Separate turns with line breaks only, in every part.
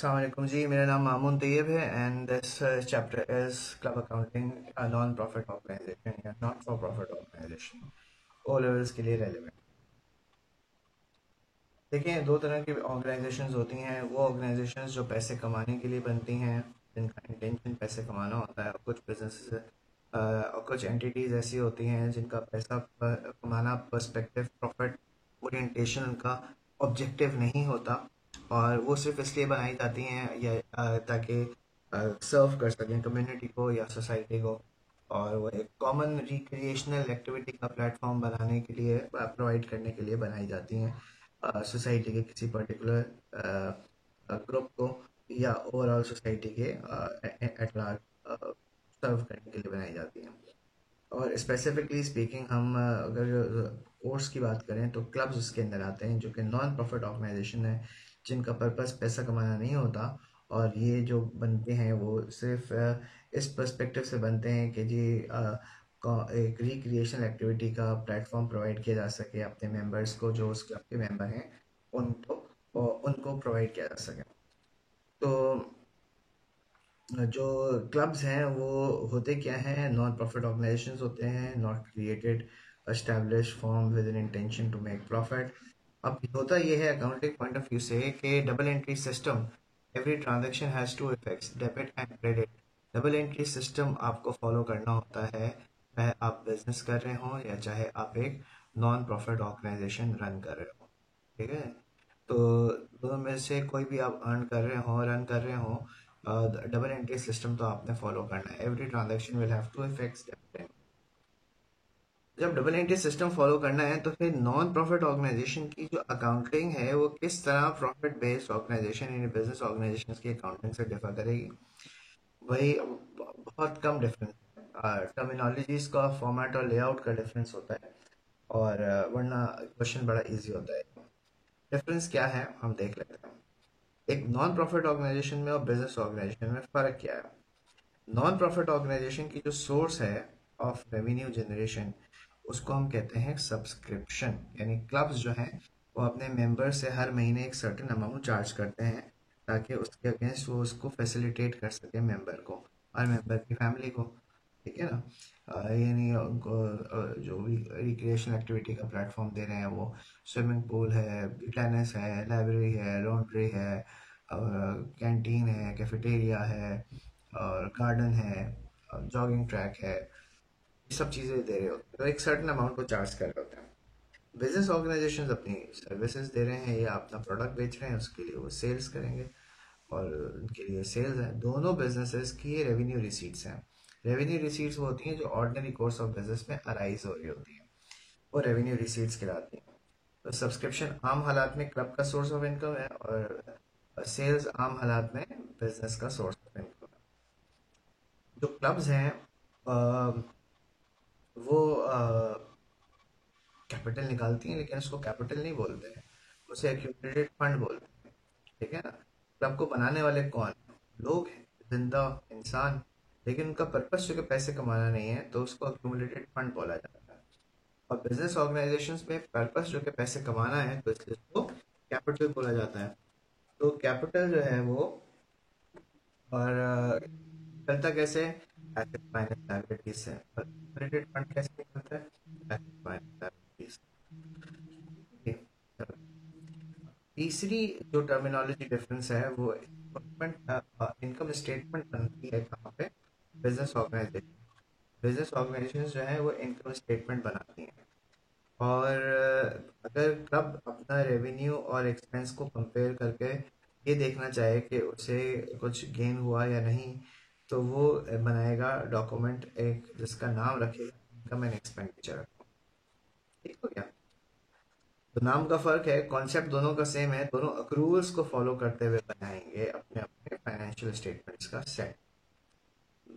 अस्सलामुअलैकुम जी, मेरा नाम मामून तैयब है and this chapter is club accounting, non profit organisation या not for profit organisation, O levels के लिए रेलिवेंट। देखिए, दो तरह की ऑर्गेनाइजेशंस होती हैं। वो ऑर्गेनाइजेशंस जो पैसे कमाने के लिए बनती हैं, जिनका इंटेंशन पैसे कमाना होता है, और कुछ बिजनेसेस और कुछ एंटिटीज़ ऐसी होती हैं जिनका पैसा कमाना पर्सपेक्टिव प्रॉफिट ओरिएंटेशन उनका ऑब्जेक्टिव नहीं होता, और वो सिर्फ इसलिए बनाई जाती हैं या ताकि सर्व कर सकें कम्युनिटी को या सोसाइटी को, और वो एक कॉमन रिक्रिएशनल एक्टिविटी का प्लेटफॉर्म बनाने के लिए, प्रोवाइड करने के लिए बनाई जाती हैं सोसाइटी के किसी पर्टिकुलर ग्रुप को या ओवरऑल सोसाइटी के एट लार्ज सर्व करने के लिए बनाई जाती हैं। और स्पेसिफिकली स्पीकिंग, हम अगर कोर्स की बात करें तो क्लब्स उसके अंदर आते हैं, जो कि नॉन प्रॉफिट ऑर्गेनाइजेशन है, जिनका पर्पस पैसा कमाना नहीं होता। और ये जो बनते हैं वो सिर्फ इस पर्सपेक्टिव से बनते हैं कि जी एक रिक्रिएशनल एक्टिविटी का प्लेटफॉर्म प्रोवाइड किया जा सके अपने मेंबर्स को, जो उस क्लब के मेंबर हैं उनको, उनको प्रोवाइड किया जा सके। तो जो क्लब्स हैं वो होते क्या हैं? नॉन प्रॉफिट ऑर्गेनाइजेशंस होते हैं, not created establish form with an intention to make profit. अब होता ये है अकाउंटिंग पॉइंट ऑफ व्यू से कि double entry system, every transaction has two effects, debit and credit. Double entry system आपको follow करना होता है, चाहे आप बिजनेस कर रहे हो या चाहे आप एक नॉन प्रॉफिट ऑर्गेनाइजेशन रन कर रहे हो। ठीक है? तो दोनों में से कोई भी आप अर्न कर रहे हो, रन कर रहे हो, डबल एंट्री सिस्टम तो आपने फॉलो करना है। Every transaction will have two effects debit. जब डबल एंट्री सिस्टम फॉलो करना है तो फिर नॉन प्रॉफिट ऑर्गेनाइजेशन की जो अकाउंटिंग है वो किस तरह प्रॉफिट बेस्ड ऑर्गेनाइजेशन यानी बिजनेस ऑर्गेनाइजेशन की अकाउंटिंग से डिफर करेगी? वही बहुत कम डिफरेंस, टर्मिनोलॉजीज का फॉर्मेट और लेआउट का डिफरेंस होता है, और वरना क्वेश्चन बड़ा इजी होता है। डिफरेंस क्या है हम देख लेते हैं। एक नॉन प्रॉफिट ऑर्गेनाइजेशन में और बिजनेस ऑर्गेनाइजेशन में फ़र्क क्या है? नॉन प्रॉफिट ऑर्गेनाइजेशन की जो सोर्स है ऑफ रेवेन्यू जनरेशन, उसको हम कहते हैं सब्सक्रिप्शन। यानी क्लब्स जो हैं वो अपने मेंबर से हर महीने एक सर्टेन अमाउंट चार्ज करते हैं, ताकि उसके अगेंस्ट वो उसको फैसिलिटेट कर सके मेंबर को और मेंबर की फैमिली को। ठीक है ना? यानी उनको जो भी रिक्रिएशनल एक्टिविटी का प्लेटफॉर्म दे रहे हैं, वो स्विमिंग पूल है, टेनिस है, लाइब्रेरी है, लॉन्ड्री है, कैंटीन है, कैफेटेरिया है, और गार्डन है, जॉगिंग ट्रैक है, ये सब चीज़ें दे रहे होते हैं, तो एक सर्टन अमाउंट को चार्ज कर रहे होते हैं। बिजनेस ऑर्गेनाइजेशंस अपनी सर्विसेज दे रहे हैं या अपना प्रोडक्ट बेच रहे हैं, उसके लिए वो सेल्स करेंगे, और उनके लिए सेल्स है। दोनों बिजनेसेस की ये रेवेन्यू रिसीट्स हैं। रेवेन्यू रिसीट्स वो होती हैं जो ऑर्डिनरी कोर्स ऑफ बिजनेस में अराइज हो रही होती हैं, वो रेवेन्यू रिसीट्स कहलाती हैं। तो सब्सक्रिप्शन आम हालात में क्लब का सोर्स ऑफ इनकम है, और सेल्स आम हालात में बिजनेस का सोर्स ऑफ इनकम है। जो क्लब्स हैं वो कैपिटल निकालती हैं, लेकिन उसको कैपिटल नहीं बोलते हैं, उसे एक्यूमुलेटेड फंड बोलते हैं। ठीक है ना? क्लब को बनाने वाले कौन हैं? लोग हैं, जिंदा इंसान, लेकिन उनका पर्पस जो कि पैसे कमाना नहीं है, तो उसको एक्यूमुलेटेड फंड बोला जाता है। और बिजनेस ऑर्गेनाइजेशंस में पर्पस जो कि पैसे कमाना है, तो इसलिए उसको कैपिटल बोला जाता है। तो कैपिटल जो है वो, और चलता कैसे? एसेट माइनस लायबिलिटीज से। और एक्यूमुलेटेड फंड कैसे निकलता है? Asset minus liabilities. तीसरी जो टर्मिनोलॉजी डिफरेंस है वो इनकम स्टेटमेंट बनती है कहाँ पे? Business organisation. बिजनेस ऑर्गेनाइजेशन जो है वो इनकम स्टेटमेंट बनाती हैं। और अगर क्लब अपना रेवेन्यू और एक्सपेंस को कंपेयर करके ये देखना चाहे कि उसे कुछ गेन हुआ या नहीं, तो वो बनाएगा डॉक्यूमेंट एक जिसका नाम रखेगा इनकम एंड एक्सपेंडिचर। ठीक हो गया? तो नाम का फर्क है, कॉन्सेप्ट दोनों का सेम है, दोनों अक्रूवल्स को फॉलो करते हुए बनाएंगे अपने अपने फाइनेंशियल स्टेटमेंट्स का सेट।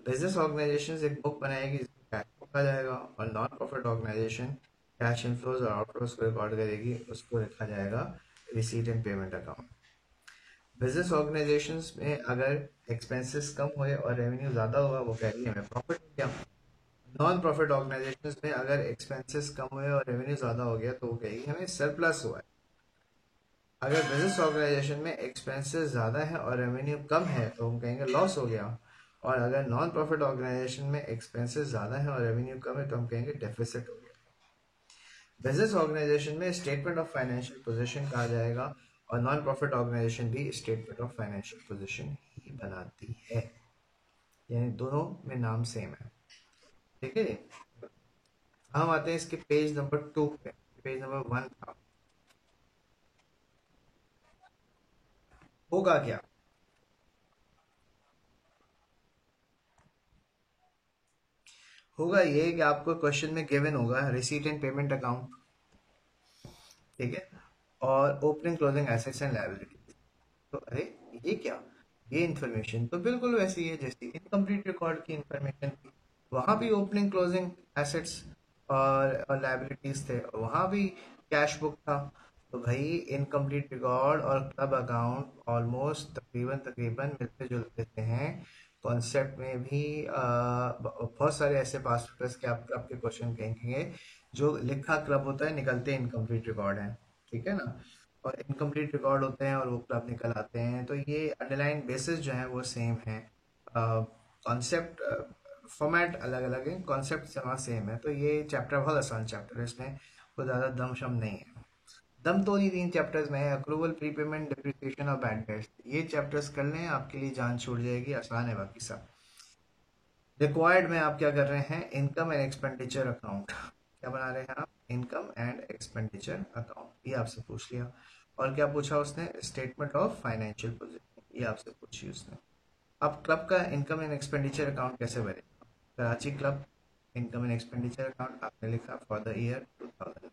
बिजनेस ऑर्गेनाइजेशन एक बुक बनाएगी जिसको कैश बुक कहा जाएगा, और non profit organisation cash inflows और आउटफ्लोज को रिकॉर्ड करेगी, उसको लिखा जाएगा receipt and payment account. Business organisations में अगर एक्सपेंसेस कम हुए और रेवेन्यू ज़्यादा हुआ, वो कहेगी हमें प्रॉफिट हो गया। नॉन प्रॉफिट ऑर्गेनाइजेशंस में अगर एक्सपेंसेस कम हुए और रेवेन्यू ज़्यादा हो गया, तो वो कहेगी हमें सरप्लस हुआ है। अगर बिजनेस ऑर्गेनाइजेशन में एक्सपेंसेस ज़्यादा है और रेवेन्यू कम है तो हम कहेंगे लॉस हो गया। और अगर नॉन प्रॉफिट ऑर्गेनाइजेशन में एक्सपेंसेस ज़्यादा है और रेवेन्यू कम है तो हम कहेंगे डेफिसिट हो गया। बिजनेस ऑर्गेनाइजेशन में स्टेटमेंट ऑफ फाइनेंशियल पोजीशन कहा जाएगा और नॉन प्रॉफिट ऑर्गेनाइजेशन भी स्टेटमेंट ऑफ फाइनेंशियल पोजीशन ही बनाती है, यानी दोनों में नाम सेम है। ठीक है जी। हम आते हैं इसके पेज नंबर 2 पे। पेज नंबर 1 था, होगा क्या? होगा ये कि आपको क्वेश्चन में गिवन होगा रिसीट एंड पेमेंट अकाउंट, ठीक है, और opening closing assets and liability. तो अरे ये क्या, ये इन्फॉर्मेशन तो बिल्कुल वैसी है जैसी इनकम्प्लीट रिकॉर्ड की इन्फॉर्मेशन थी। वहां भी ओपनिंग क्लोजिंग एसेट्स और लायबिलिटीज थे, वहां भी कैश बुक था। तो भाई इनकम्प्लीट रिकॉर्ड और क्लब अकाउंट ऑलमोस्ट तकरीबन तकरीबन मिलते जुलते से हैं। कॉन्सेप्ट में भी बहुत सारे ऐसे पास पेपर्स के आप आपके क्वेश्चन कहेंगे जो लिखा क्लब होता है निकलते इनकम्प्लीट रिकॉर्ड है, ठीक है ना। और इनकम्प्लीट रिकॉर्ड होते हैं और वो क्लब निकल आते हैं, तो ये अंडरलाइन बेसिस जो है वो सेम है। कॉन्सेप्ट फॉर्मेट अलग अलग है, कॉन्सेप्ट जहाँ सेम है। तो ये चैप्टर बहुत आसान चैप्टर है, इसमें कोई ज़्यादा दम शम नहीं है। दम तो नहीं 3 चैप्टर्स में है, अक्रूवल, प्रीपेमेंट, डिप्रिसिएशन और बैड डेट्स। ये चैप्टर्स कर लें आपके लिए जान छूट जाएगी, आसान है बाकी सब। रिक्वायर्ड में आप क्या कर रहे हैं, इनकम एंड एक्सपेंडिचर अकाउंट क्या बना रहे हैं आप, इनकम एंड एक्सपेंडिचर अकाउंट, ये आपसे पूछ लिया। और क्या पूछा उसने, स्टेटमेंट ऑफ फाइनेंशियल पोजीशन, ये आपसे पूछी उसने। अब क्लब का इनकम एंड एक्सपेंडिचर अकाउंट कैसे बनेगा, Karachi club income and expenditure account आपने लिखा फॉर द ईयर 2000।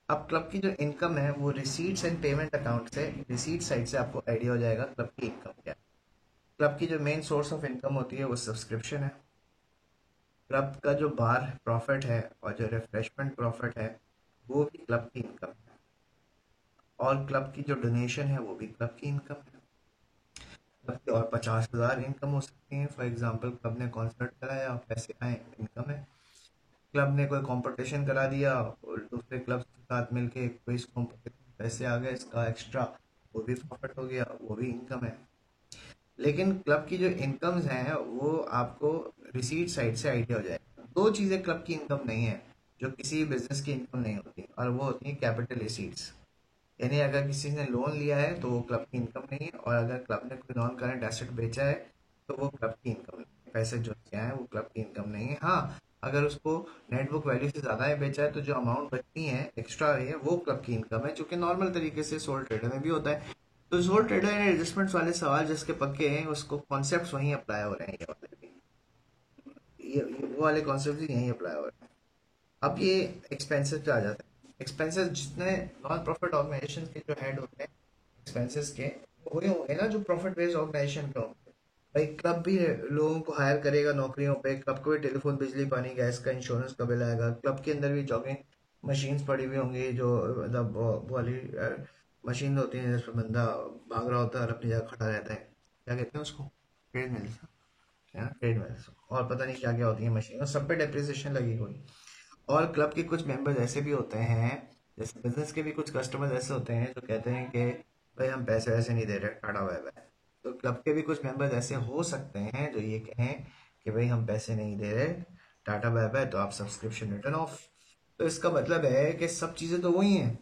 अब क्लब की जो इनकम है वो रिसीट्स एंड पेमेंट अकाउंट से, रिसीट साइड से आपको आइडिया हो जाएगा क्लब की इनकम क्या है। क्लब की जो मेन सोर्स ऑफ इनकम होती है वो सब्सक्रिप्शन है। क्लब का जो बार प्रॉफिट है और जो रिफ्रेशमेंट प्रॉफिट है वो भी क्लब की इनकम है। और क्लब की जो डोनेशन है वो भी क्लब की इनकम है। क्लब की और 50,000 इनकम हो सकती है। फॉर एग्जांपल क्लब ने कॉन्सर्ट कराया, पैसे आए, इनकम है। क्लब ने कोई कंपटीशन करा दिया और दूसरे क्लब के साथ मिलके कोई कंपटीशन, पैसे आ गए इसका एक्स्ट्रा, वो भी प्रॉफिट हो गया, वो भी इनकम है। लेकिन क्लब की जो इनकम्स हैं वो आपको रिसीट साइड से आइडिया हो जाएगा। दो चीज़ें क्लब की इनकम नहीं है जो किसी बिजनेस की इनकम नहीं होती, और वो होती है कैपिटल रिसीट्स। यानी अगर किसी ने लोन लिया है तो वो क्लब की इनकम नहीं है, और अगर क्लब ने कोई नॉन करंट एसेट बेचा है तो वो क्लब की इनकम नहीं है। पैसे जो क्या है वो क्लब की इनकम नहीं है। हाँ, अगर उसको नेट बुक वैल्यू से ज़्यादा है बेचा है तो जो अमाउंट बचती है एक्स्ट्रा है वो क्लब की इनकम है, जो कि नॉर्मल तरीके से सोल ट्रेडर में भी होता है। तो सोल ट्रेडर एंड एडजस्टमेंट्स वाले सवाल जिसके पक्के हैं उसको कॉन्सेप्ट वहीं अप्लाई हो रहे हैं, ये वाले भी, ये वो वाले कॉन्सेप्ट भी यहीं अप्लाई हो रहे हैं। अब ये एक्सपेंसेस पे आ जाते हैं। एक्सपेंसेस जितने नॉन प्रॉफिट ऑर्गेनाइजेशन के जो हेड होते हैं एक्सपेंसेस के, वही होंगे ना जो प्रॉफिट बेस्ड ऑर्गेनाइजेशन के होंगे। भाई क्लब भी लोगों को हायर करेगा नौकरियों पे, क्लब को भी टेलीफोन, बिजली, पानी, गैस का, इंश्योरेंस का बिल आएगा। क्लब के अंदर भी जॉगिंग मशीन्स पड़ी हुई होंगी, जो मतलब वो वाली मशीन होती है जिसमें बंदा भाग रहा होता है और अपनी जगह खड़ा रहता है, क्या कहते हैं उसको, ट्रेड मिल, ट्रेड मिल, और पता नहीं क्या क्या होती है मशीन, और सब पे डेप्रिसिएशन लगी हुई। और क्लब के कुछ मेंबर्स ऐसे भी होते हैं, जैसे बिजनेस के भी कुछ कस्टमर्स ऐसे होते हैं जो कहते हैं कि भाई हम पैसे वैसे नहीं दे रहे, टाटा बाय बाय। तो क्लब के भी कुछ मेंबर्स ऐसे हो सकते हैं जो ये कहें कि भाई हम पैसे नहीं दे रहे, टाटा बाय बाय, तो आप सब्सक्रिप्शन रिटर्न ऑफ। तो इसका मतलब है कि सब चीज़ें तो वही हैं,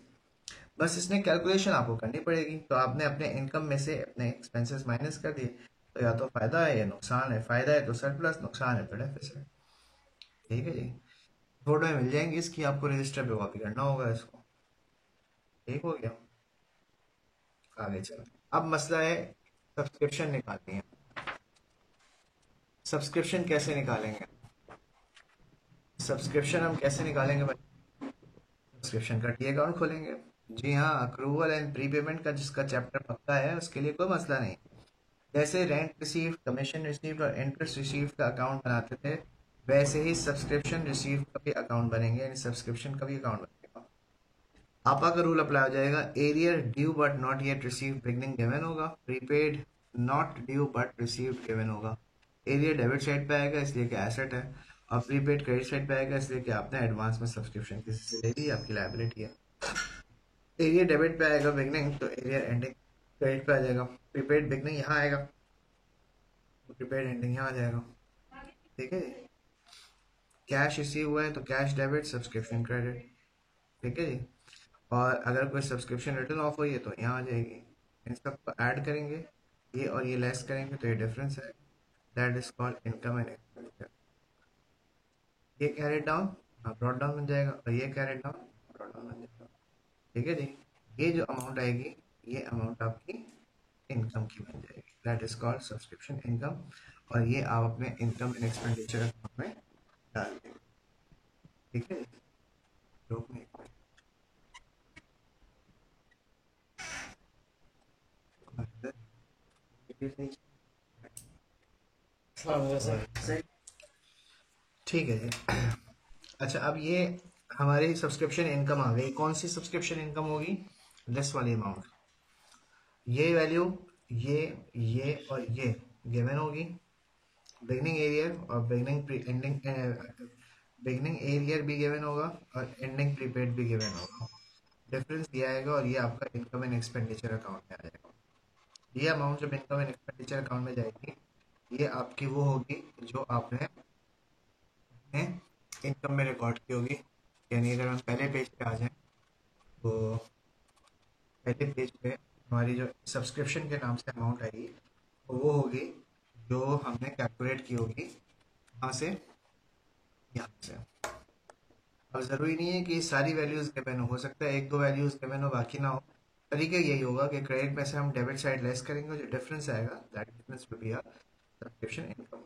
बस इसमें कैलकुलेशन आपको करनी पड़ेगी। तो आपने अपने इनकम में से अपने एक्सपेंसेस माइनस कर दिए, तो या तो फायदा है या नुकसान है। फायदा है तो सरप्लस, नुकसान है तो डेफिसिट। ठीक है जी। फोटो मिल जाएंगी इसकी, आपको रजिस्टर पे कॉपी करना होगा इसको। ठीक हो गया। आगे चलो, अब मसला है सब्सक्रिप्शन निकालनी है। सब्सक्रिप्शन कैसे निकालेंगे, सब्सक्रिप्शन हम कैसे निकालेंगे भाई, सब्सक्रिप्शन का टी अकाउंट खोलेंगे। जी हाँ, अक्रूवल एंड प्री पेमेंट का जिसका चैप्टर पक्का है उसके लिए कोई मसला नहीं। जैसे रेंट रिसीव, कमीशन रिसीव और इंटरेस्ट रिसीव का अकाउंट बनाते थे, वैसे ही सब्सक्रिप्शन रिसीव का भी अकाउंट बनेंगे, यानी सब्सक्रिप्शन का भी अकाउंट बनेगा। आपा का रूल अप्लाई हो जाएगा, arrear due but not yet receive beginning given होगा, prepaid not due but received given होगा। एरियर डेबिट साइड पे आएगा इसलिए कि एसेट है, और प्रीपेड क्रेडिट साइड पे आएगा इसलिए कि आपने एडवांस में सब्सक्रिप्शन किसी से ले ली, आपकी लायबिलिटी है। एरिया डेबिट पे आएगा बिगनिंग, तो एरिया एंडिंग क्रेडिट पे आ जाएगा। प्रीपेड बिगनिंग यहाँ आएगा, प्रीपेड एंडिंग यहाँ आ जाएगा। ठीक है जी। कैश रिसीव हुआ है तो कैश डेबिट, सब्सक्रिप्शन क्रेडिट। ठीक है जी। और अगर कोई सब्सक्रिप्शन रिटर्न ऑफ हुई है तो यहाँ आ जाएगी। इन सबको ऐड करेंगे, ये और ये लेस करेंगे तो ये डिफरेंस है, that is called income and expenditure. ये कैरेट डाउन ब्रॉट डाउन बन जाएगा, और ये कैरेट डाउन ब्रॉट डाउन बन जाएगा। ठीक है जी। ये जो अमाउंट आएगी, ये अमाउंट आपकी इनकम की बन जाएगी, that is called subscription income. और ये आप अपने इनकम एंड एक्सपेंडिचर अकाउंट में डाल देंगे। ठीक है। लोग में ठीक है जी। अच्छा, अब ये हमारी सब्सक्रिप्शन इनकम आ गई। कौन सी सब्सक्रिप्शन इनकम होगी? दिस वाली अमाउंट, ये वैल्यू, ये और ये गिवन होगी। बिगनिंग एरियर और बिगनिंग एंडिंग, बिगनिंग एरियर भी गिवन होगा और एंडिंग प्रीपेड भी गिवन होगा। डिफरेंस दिया आएगा और ये आपका इनकम एंड एक्सपेंडिचर अकाउंट में आ जाएगा। ये अमाउंट जब इनकम एंड एक्सपेंडिचर अकाउंट में जाएगी, ये आपकी वो होगी जो आपने इनकम में रिकॉर्ड की होगी। यानी अगर हम पहले पेज पे आ जाएं, तो पहले पेज पे हमारी जो सब्सक्रिप्शन के नाम से अमाउंट आएगी, वो होगी जो हमने कैलकुलेट की होगी यहाँ से, यहाँ से। अब ज़रूरी नहीं है कि सारी वैल्यूज़ गिवन हो सकता है एक दो वैल्यूज़ गिवन हो बाकी ना हो। तरीका यही होगा कि क्रेडिट में से हम डेबिट साइड लेस करेंगे, जो डिफरेंस आएगा that difference will be a subscription income.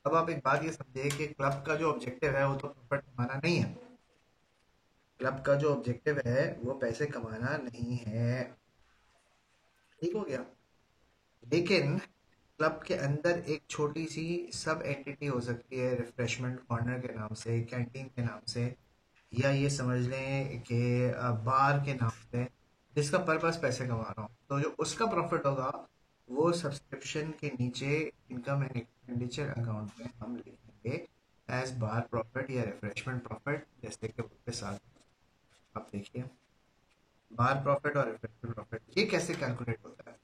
अब आप एक बात ये समझिए कि क्लब का जो ऑब्जेक्टिव है वो तो प्रॉफिट कमाना नहीं है। क्लब का जो ऑब्जेक्टिव है वो पैसे कमाना नहीं है। ठीक हो गया। लेकिन क्लब के अंदर एक छोटी सी सब एंटिटी हो सकती है, रिफ्रेशमेंट कॉर्नर के नाम से, कैंटीन के नाम से, या ये समझ लें कि बार के नाम से, जिसका पर्पस पैसे कमा रहा हूँ। तो जो उसका प्रॉफिट होगा वो सब्सक्रिप्शन के नीचे इनकम एंड एक्सपेंडिचर अकाउंट में हम लिखेंगे एज बार प्रॉफिट या रिफ्रेशमेंट प्रॉफिट, जैसे कि उसके साथ आप देखिए बार प्रॉफिट और रिफ्रेशमेंट प्रॉफिट। ये कैसे कैलकुलेट होता है?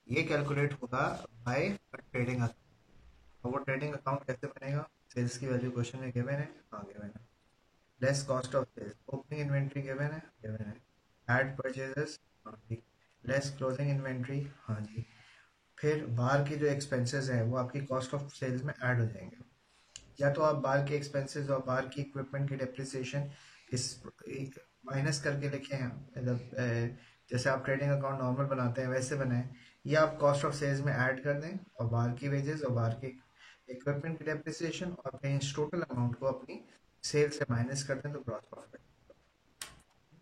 ये कैलकुलेट होगा बाय ट्रेडिंग अकाउंट। और वो ट्रेडिंग अकाउंट कैसे बनेगा? सेल्स की वैल्यू क्वेश्चन में गिवन है, हाँ गिवन है। Less cost of sales, opening inventory given है, गिवन है। ऐड परचेजेस, हाँ जी। लेस क्लोजिंग इन्वेंट्री, हाँ जी। फिर बाहर की जो एक्सपेंसेस हैं वो आपकी कॉस्ट ऑफ सेल्स में ऐड हो जाएंगे। या तो आप बाहर के एक्सपेंसेस और बाहर की इक्विपमेंट की डेप्रिसिएशन इस माइनस करके लिखें, मतलब जैसे आप ट्रेडिंग अकाउंट नॉर्मल बनाते हैं वैसे बनाएं, या आप कॉस्ट ऑफ सेल्स में ऐड कर दें और बाहर की वेजेस और बाहर की इक्विपमेंट की डेप्रिसिएशन, और फिर इस टोटल अमाउंट को अपनी सेल से माइनस कर दें तो ग्रॉस प्रॉफिट।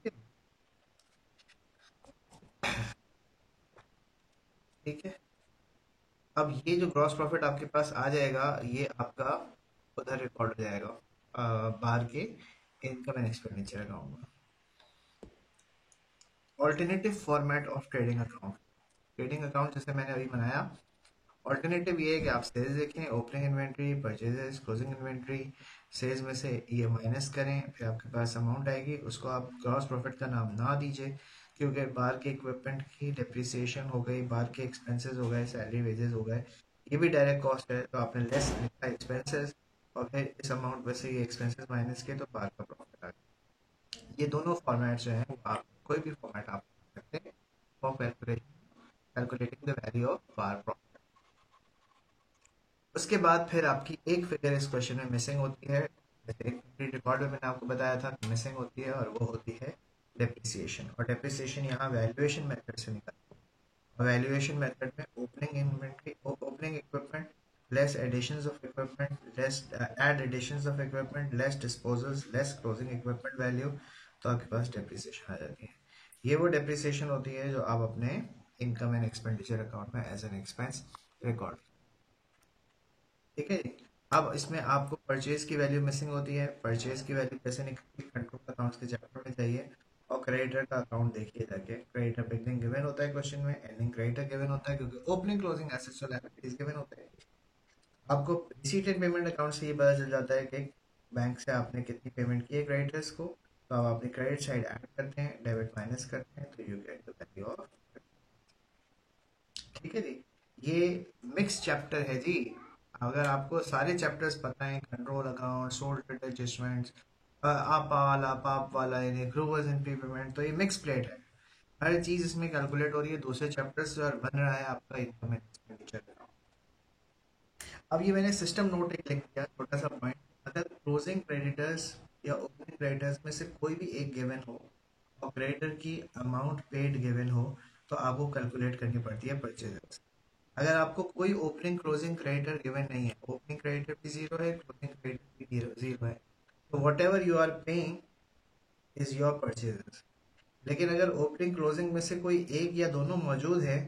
ठीक है। ठीक है। अब ये जो ग्रॉस प्रॉफिट आपके पास आ जाएगा, ये आपका उधर रिकॉर्ड हो जाएगा बाहर के इनकम एंड एक्सपेंडिचर अकाउंट में। Alternative format of trading account, trading account जैसे मैंने अभी बनाया, ऑल्टरनेटिव ये है कि आप सेल्स देखें, opening inventory, purchases, closing inventory, sales में से ये माइनस करें, फिर आपके पास अमाउंट आएगी, उसको आप ग्रॉस प्रॉफिट का नाम ना दीजिए, क्योंकि बाहर के इक्विपमेंट की डिप्रिसिएशन हो गई, बाहर के एक्सपेंसेस हो गए, सैलरी वेजेस हो गए, ये भी डायरेक्ट कॉस्ट है, तो आपने लेस लिखा एक्सपेंसेस, और फिर इस अमाउंट में से ये एक्सपेंसेस माइनस किए तो बाहर का प्रॉफिट आ गया। ये दोनों फॉर्मेट जो हैं वो आप कोई भी फॉर्मेट आप कर सकते हैं for calculating the value of bar profit. उसके बाद फिर आपकी एक फिगर इस क्वेश्चन में मिसिंग होती है, जैसे कंप्लीट रिकॉर्ड में मैंने आपको बताया था मिसिंग होती है, और वो होती है डेप्रिसिएशन। और डेप्रिसिएशन यहाँ वैल्यूएशन मेथड से निकलती है। वैल्यूएशन मेथड में opening inventory, opening equipment, less additions of equipment, less add additions of equipment, less disposals, less closing equipment value, तो आपके पास डेप्रिसिएशन आ जाती है। ये वो डेप्रिसिएशन होती है जो आप अपने इनकम एंड एक्सपेंडिचर अकाउंट में एज एन एक्सपेंस रिकॉर्ड। ठीक है जी। अब इसमें आपको परचेज की वैल्यू मिसिंग होती है। परचेज की वैल्यू कैसे निकलती है? कंट्रोल अकाउंट्स के चैप्टर में जाइए और क्रेडिटर का अकाउंट देखिए जाके। क्रेडिटर बिगनिंग गिवन होता है क्वेश्चन में, एंडिंग क्रेडिटर गिवन होता है, क्योंकि ओपनिंग क्लोजिंग एसेट्स और लायबिलिटीज गिवन होते हैं। आपको रिसीट एंड पेमेंट अकाउंट से ये पता चल जाता है कि बैंक से आपने कितनी पेमेंट की है क्रेडिटर्स को, तो आप अपनी क्रेडिट साइड ऐड करते हैं, डेबिट माइनस करते हैं, तो you get the value of. ठीक है जी। ये मिक्स चैप्टर है जी। अगर आपको सारे चैप्टर्स पता है, कंट्रोल अकाउंट, सोल्ड एडजस्टमेंट्स, आप वाला यानी अक्रूवर्स एंड प्रीपेमेंट, तो ये मिक्स प्लेट है। हर चीज इसमें कैलकुलेट हो रही है दूसरे चैप्टर से और बन रहा है आपका इनकम एंड एक्सपेंडिचर। अब ये मैंने सिस्टम नोट एक लिख दिया, छोटा सा पॉइंट। अगर क्लोजिंग क्रेडिटर्स या ओपनिंग क्रेडिटर्स में से कोई भी एक गिवन हो और क्रेडिटर की अमाउंट पेड गिवन हो, तो आपको कैलकुलेट करनी पड़ती है परचेजेस। अगर आपको कोई ओपनिंग क्लोजिंग क्रेडिटर गिवन नहीं है, ओपनिंग क्रेडिटर भी जीरो है, क्लोजिंग क्रेडिटर भी जीरो है, तो whatever you are paying is your purchases. लेकिन अगर ओपनिंग क्लोजिंग में से कोई एक या दोनों मौजूद है,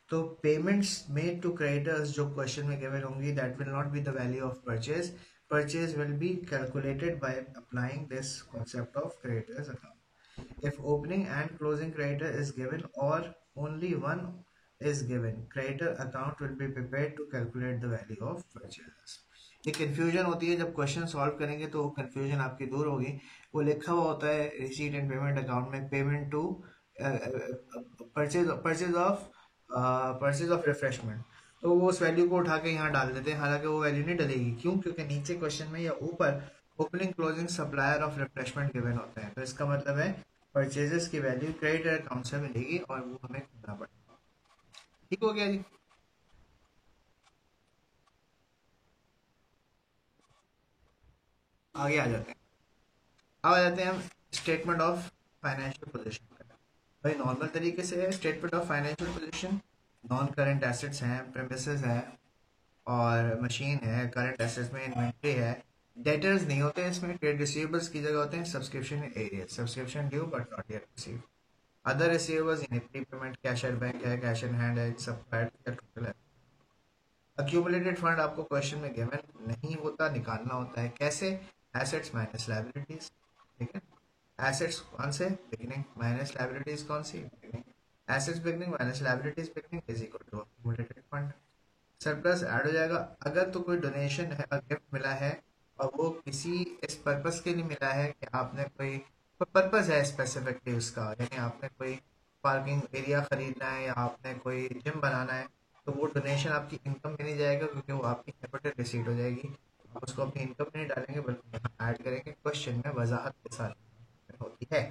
तो पेमेंट्स मेड टू क्रेडिटर्स जो क्वेश्चन में गिवन होंगी, that will not be the value of purchase. Purchase will be calculated by applying this concept of creditors account. If opening and closing creditor is given or only one is given, creditor account will be prepared to calculate the value of purchases। ये confusion होती है, जब question solve करेंगे तो वो confusion आपकी दूर होगी। वो लिखा हुआ होता है रिसीट एंड पेमेंट अकाउंट में, payment to purchase purchase of refreshment, तो वो उस वैल्यू को उठा के यहाँ डाल देते हैं, हालांकि वो वैल्यू नहीं डलेगी। क्यों? क्योंकि नीचे क्वेश्चन में या ऊपर opening closing supplier of refreshment given होते हैं, तो इसका मतलब है परचेजेस की वैल्यू क्रेडिटर अकाउंट से मिलेगी और वो हमें करना पड़ेगा। ठीक हो गया जी। आगे आ जाते हैं। अब आ जाते हैं हम स्टेटमेंट ऑफ फाइनेंशियल पोजीशन पर। भाई नॉर्मल तरीके से है statement of financial position. Non current assets हैं, प्रेमिसेस है और मशीन है। करंट एसेट्स में इन्वेंट्री है। डेटर्स नहीं होते हैं इसमें, ट्रेड रिसीवेबल्स की जगह होते हैं subscription area, subscription due but not yet receive. Other receivables यानी prepayment, cash at bank है, कैश इन हैंड है, सब टोटल है। अक्यूमुलेटेड फंड आपको क्वेश्चन में गिवन नहीं होता, निकालना होता है। कैसे? Assets minus liabilities. ठीक है, एसेट्स कौन से? बिगनिंग माइनस लायबिलिटीज कौन सी? Beginning. Assets beginning minus liabilities beginning is equal to accumulated fund. Surplus add हो जाएगा अगर तो कोई डोनेशन है, गिफ्ट मिला है और वो किसी इस पर्पस के लिए मिला है कि आपने कोई पर्पस है स्पेसिफिकली उसका, यानी आपने कोई पार्किंग एरिया खरीदना है या आपने कोई जिम बनाना है, तो वो डोनेशन आपकी इनकम में नहीं जाएगा क्योंकि वो आपकी कैपिटल रिसीट हो जाएगी। आप उसको अपनी इनकम में नहीं डालेंगे बल्कि यहाँ ऐड करेंगे, क्वेश्चन में वजाहत के साथ होती है।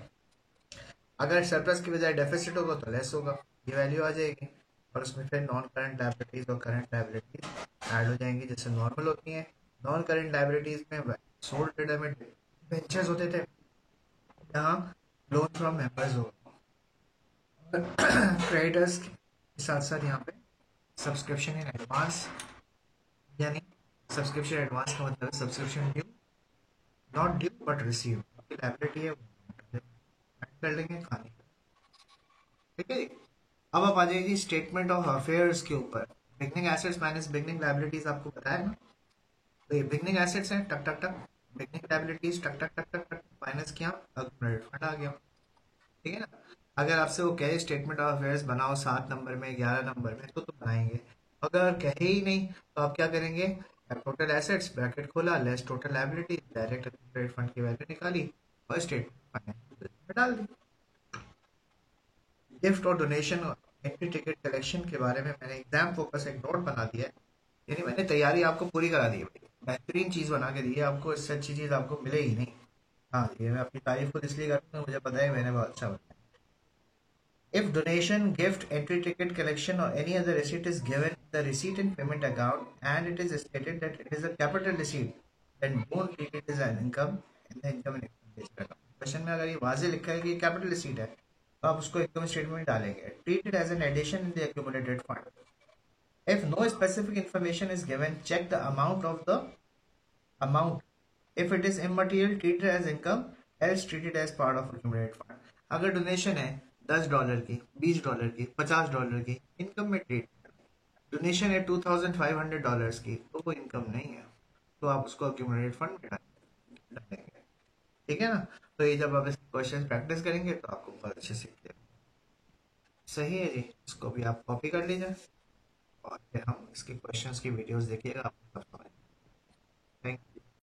अगर सरप्लस की बजाय डेफिसिट होगा तो लेस होगा, ये वैल्यू आ जाएगी और उसमें फिर नॉन करंट लायबिलिटीज और करंट लायबिलिटीज ऐड हो जाएंगी जैसे नॉर्मल होती हैं। नॉन करंट लायबिलिटीज में सोल्ड रिटायरमेंट वेंचर्स होते थे, यहाँ लोन फ्रॉम मेंबर्स हो। क्रेडिटर्स के साथ साथ यहाँ पे सब्सक्रिप्शन इन एडवांस, यानी सब्सक्रिप्शन एडवांस का मतलब है subscription due not due but receive, आपकी लायबिलिटी है वो कर लेंगे कहानी। ठीक है जी। अब आप आ जाइए जी स्टेटमेंट ऑफ अफेयर्स के ऊपर। Beginning assets minus beginning liabilities आपको पता है ना, तो ये बिगनिंग एसेट्स हैं, टक टक टक। बिगनिंग लायबिलिटीज टक टक टक टक टक माइनस किया, अक्यूमुलेटेड फंड आ गया। ठीक है ना। अगर आपसे वो कहे स्टेटमेंट ऑफ अफेयर्स बनाओ 7 नंबर में, 11 नंबर में, तो बनाएंगे। अगर कहे ही नहीं तो आप क्या करेंगे? टोटल एसेट्स ब्रैकेट खोला, less total liability, direct credit fund की वैल्यू निकाली और स्टेटमेंट में डाल दी। गिफ्ट और डोनेशन एंट्री टिकट कलेक्शन के बारे में मैंने एग्जाम फोकस एक नोट बना दिया है, यानी मैंने तैयारी आपको पूरी करा दी है भाई, बेहतरीन चीज बना के दी है आपको, इससे अच्छी चीज आपको मिलेगी नहीं। हाँ, ये मैं अपनी तारीफ खुद इसलिए करूँगा, मुझे पता है मैंने बहुत अच्छा बनाया। If donation, gift, entry ticket collection or any other receipt is given the receipt and payment account and it is stated that it is a capital receipt, then don't treat it as an income in the income and expenditure account। Question में अगर ये वाजे लिखा है कि capital receipt है तो आप उसको इनकम स्टेटमेंट में डालेंगे। Treat it as an addition in the accumulated fund. If no specific information is given, check the amount of the amount. If it is immaterial, treat it as income, else treat it as part of accumulated fund। अगर donation है $10 की, $20 की, $50 की, income में treat. Donation है $2500 की, तो वो इनकम नहीं है, तो आप उसको accumulated फंड में डालेंगे। ठीक है ना। तो ये जब आप इस क्वेश्चन प्रैक्टिस करेंगे तो आपको बहुत अच्छे से clear। सही है जी, इसको भी आप कॉपी कर लीजिए और फिर हम इसके क्वेश्चंस की वीडियोस देखिएगा।